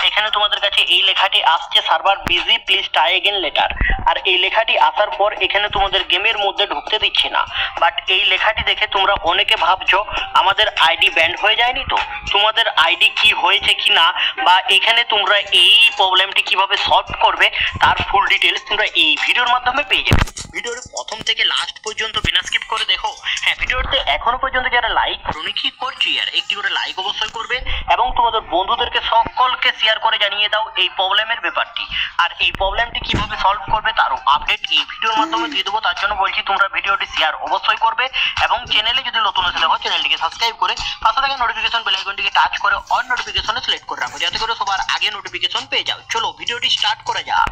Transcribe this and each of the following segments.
এখানে তোমাদের কাছে এই লেখাটি আসছে server busy please try again later. আর এই লেখাটি আসার পর এখানে তোমাদের গেমের মধ্যে ঢুকতে দিচ্ছে না। বাট এই লেখাটি দেখে তোমরা অনেকে ভাবছো আমাদের আইডি ব্যান্ড হয়ে যায়নি তো, তোমাদের আইডি কি হয়েছে কি না বা এখানে তোমরা এই প্রবলেমটি কিভাবে সলভ করবে তার ফুল ডিটেলস তোমরা এই ভিডিওর মাধ্যমে পেয়ে যাবে। ভিডিওর প্রথম থেকে লাস্ট পর্যন্ত বিনা স্কিপ করে দেখো। হ্যাঁ, ভিডিওতে এখনো পর্যন্ত যারা লাইক করনি কি করছি আর একটি করে লাইক অবশ্যই করবে এবং তোমাদের বন্ধুদেরকে সকলকে শেয়ার করে জানিয়ে দাও এই প্রবলেমের ব্যাপারটি। আর এই প্রবলেমটি কিভাবে সলভ করবে তারও আপডেট এই ভিডিওর মাধ্যমে দিয়ে দেবো। তার জন্য বলছি তোমরা ভিডিওটি শেয়ার অবশ্যই করবে এবং চ্যানেলে যদি নতুন এসে দেখো চ্যানেলটিকে সাবস্ক্রাইব করে পাশে থাকা নোটিফিকেশন বেল আইকনটিকে টাচ করে অল নোটিফিকেশনে সিলেক্ট করে রাখো যাতে করে সবার আগে নোটিফিকেশন পেয়ে যাও। চলো ভিডিওটি স্টার্ট করা যাক।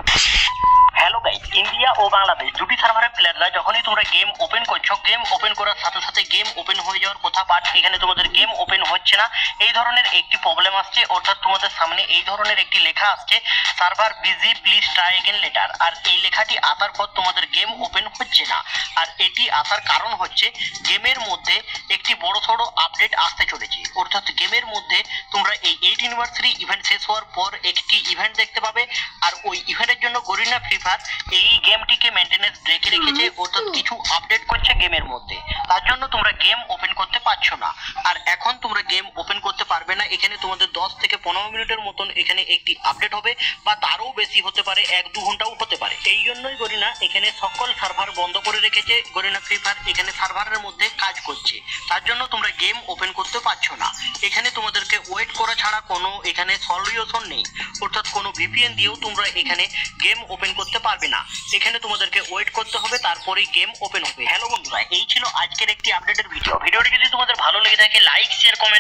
হ্যালো গাইস, ইন্ডিয়া ও বাংলাদেশ দুটি সার্ভারের প্লেয়াররা যখনই তোমরা গেম ওপেন করছো, গেম ওপেন করার সাথে সাথে গেম ওপেন হয়ে যাওয়ার কথা, বাট এখানে তোমাদের গেম ওপেন হচ্ছে না, এই ধরনের একটি প্রবলেম আসছে। অর্থাৎ তোমাদের সামনে এই ধরনের একটি লেখা আসছে server busy please try again later. আর এই লেখাটি আসার পর তোমাদের গেম ওপেন হচ্ছে না। আর এটি আসার কারণ হচ্ছে গেমের মধ্যে একটি বড় সড়ো আপডেট আসতে চলেছে। অর্থাৎ গেমের মধ্যে তোমরা এই 8 অ্যানিভার্সারি ইভেন্ট শেষ হওয়ার পর একটি ইভেন্ট দেখতে পাবে। আর ওই ইভেন্টের জন্য গরিনা ফ্রি ফায়ার এই গেমটিকে মেইনটেনেন্স রেখে রেখেছে, অর্থাৎ কিছু আপডেট করছে গেমের মধ্যে। তার জন্য তোমরা গেম ওপেন করতে পারছো না। আর এখন তোমরা গেম ওপেন করতে পারবে না। এখানে তোমাদের 10 থেকে 15 মিনিটের মতন এখানে একটি আপডেট হবে বা তারও বেশি হতে পারে, 1-2 ঘন্টাও হতে পারে। এই জন্যই গরিনা এখানে সকল সার্ভার বন্ধ করে রেখেছে। গরিনা ফ্রি ফায়ার এখানে সার্ভারের মধ্যে কাজ করছে, তার জন্য তোমরা গেম ওপেন করতে পারছো না। এখানে তোমাদেরকে ওয়েট করা ছাড়া কোনো এখানে সলিউশন নেই। অর্থাৎ কোনো ভিপিএন দিয়েও তোমরা এখানে গেম ওপেন করতে পারবে না। এখানে তোমাদেরকে ওয়েট করতে হবে, তারপরেই গেম ওপেন হবে। হ্যালো বন্ধুরা, এই ছিল আজকের একটি আপডেটের ভিডিও। ভিডিওটি যদি তোমাদের ভালো লেগে থাকে লাইক শেয়ার কমেন্ট